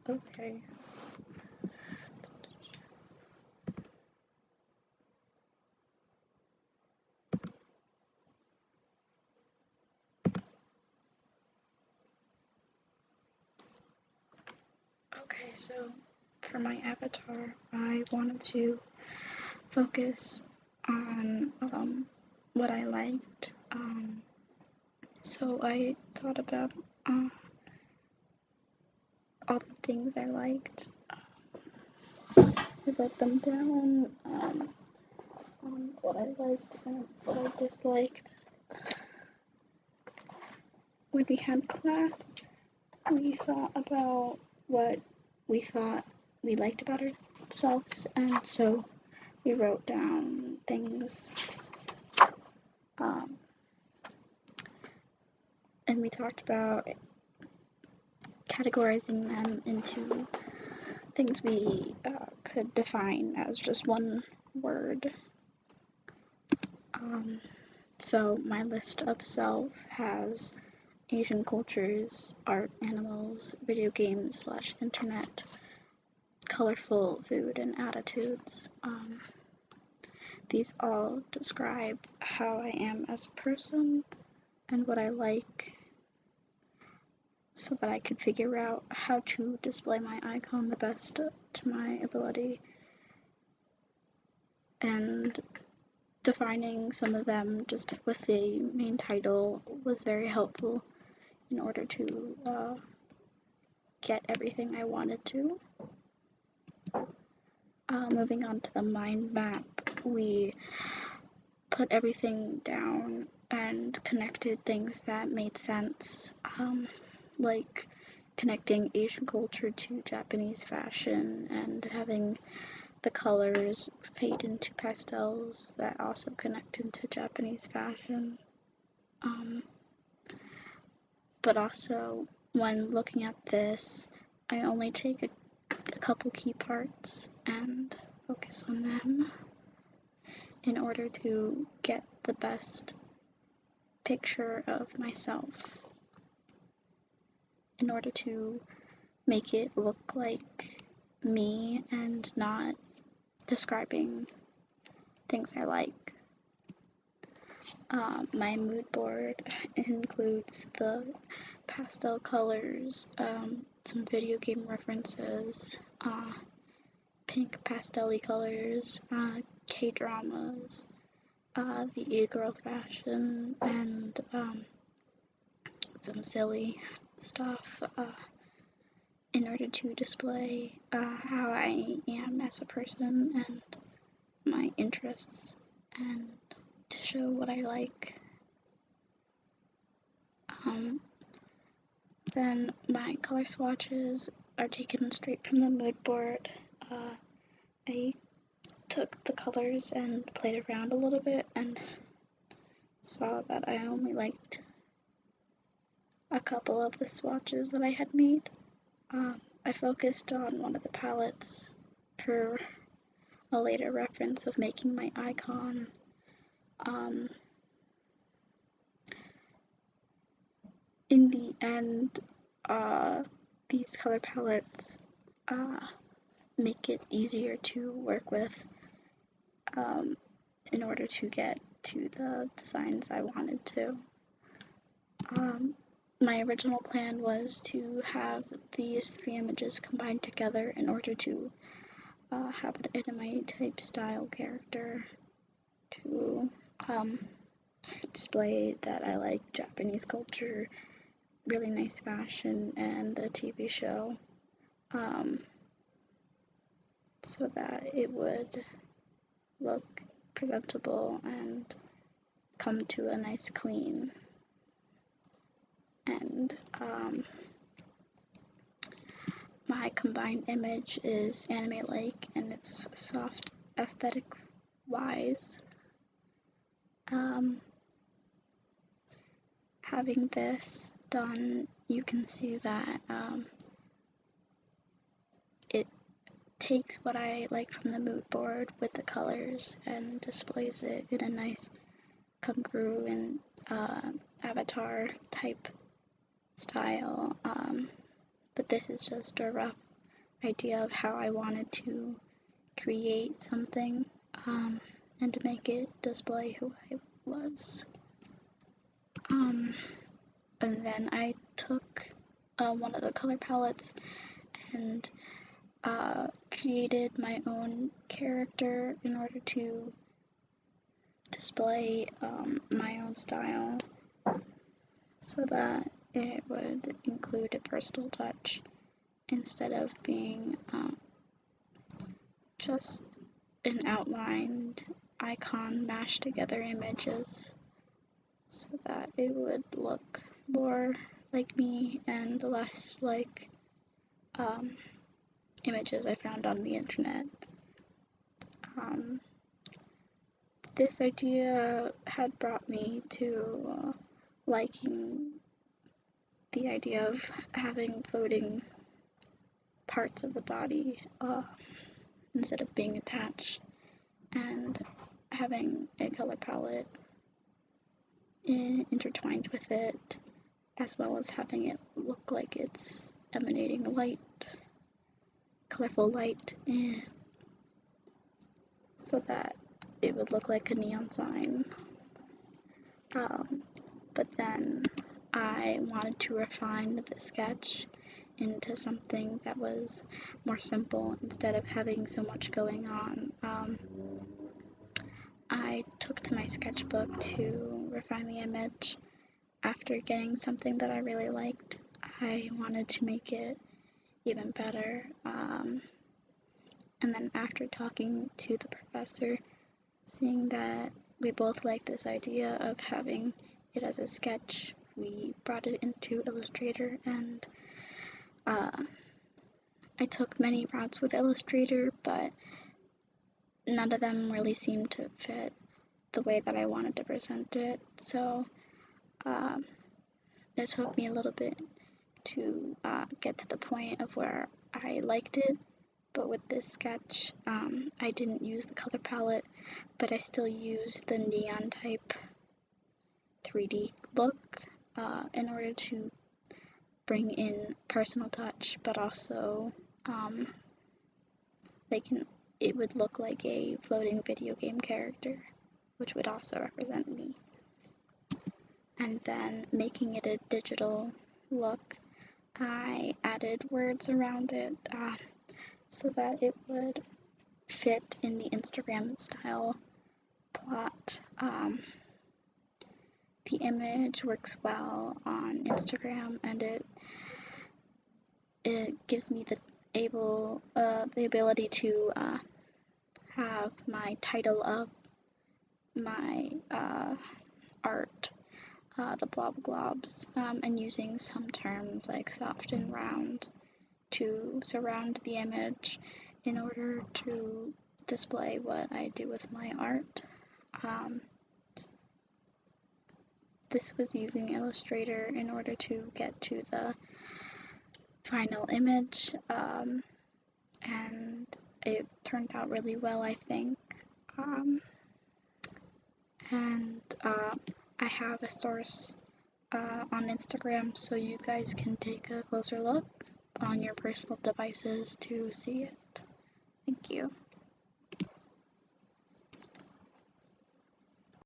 Okay. Okay, so for my avatar, I wanted to focus on what I liked. So I thought about uh, all the things I liked. I wrote them down on what I liked and what I disliked. When we had class, we thought about what we thought we liked about ourselves, and so we wrote down things, um, and we talked about categorizing them into things we could define as just one word. So my list of self has Asian cultures, art, animals, video games / internet, colorful food, and attitudes. These all describe how I am as a person and what I like, so that I could figure out how to display my icon the best to my ability. And defining some of them just with the main title was very helpful in order to get everything I wanted to. Moving on to the mind map, we put everything down and connected things that made sense, like connecting Asian culture to Japanese fashion and having the colors fade into pastels that also connect into Japanese fashion. But also, when looking at this, I only take a couple key parts and focus on them in order to get the best picture of myself, in order to make it look like me and not describing things I like. My mood board includes the pastel colors, some video game references, pink pastel-y colors, K-dramas, the e-girl fashion, and some silly stuff in order to display how I am as a person and my interests, and to show what I like. Then my color swatches are taken straight from the mood board. I took the colors and played around a little bit and saw that I only liked a couple of the swatches that I had made. I focused on one of the palettes for a later reference of making my icon. In the end, these color palettes make it easier to work with in order to get to the designs I wanted to. My original plan was to have these 3 images combined together in order to have an anime type style character to display that I like Japanese culture, really nice fashion, and a TV show, so that it would look presentable and come to a nice clean end. My combined image is anime-like and it's soft aesthetic wise. Having this done, you can see that it takes what I like from the mood board with the colors and displays it in a nice congruent avatar type style, but this is just a rough idea of how I wanted to create something, and to make it display who I was. And then I took one of the color palettes and created my own character in order to display my own style so that it would include a personal touch instead of being just an outlined icon mashed together images, so that it would look more like me and less like images I found on the internet. This idea had brought me to liking the idea of having floating parts of the body instead of being attached, and having a color palette intertwined with it, as well as having it look like it's emanating light, colorful light, so that it would look like a neon sign. But then I wanted to refine the sketch into something that was more simple instead of having so much going on. I took to my sketchbook to refine the image. After getting something that I really liked, I wanted to make it even better. And then after talking to the professor, seeing that we both liked this idea of having it as a sketch, we brought it into Illustrator, and I took many routes with Illustrator, but none of them really seemed to fit the way that I wanted to present it. So it took me a little bit to get to the point of where I liked it. But with this sketch, I didn't use the color palette, but I still used the neon type 3D look in order to bring in personal touch, but also it would look like a floating video game character, which would also represent me. And then making it a digital look, I added words around it so that it would fit in the Instagram style plot. The image works well on Instagram, and it gives me the ability to have my title of my art, the Blob Globs, and using some terms like soft and round to surround the image in order to display what I do with my art. This was using Illustrator in order to get to the final image, and it turned out really well, I think. I have a source on Instagram, so you guys can take a closer look on your personal devices to see it. Thank you.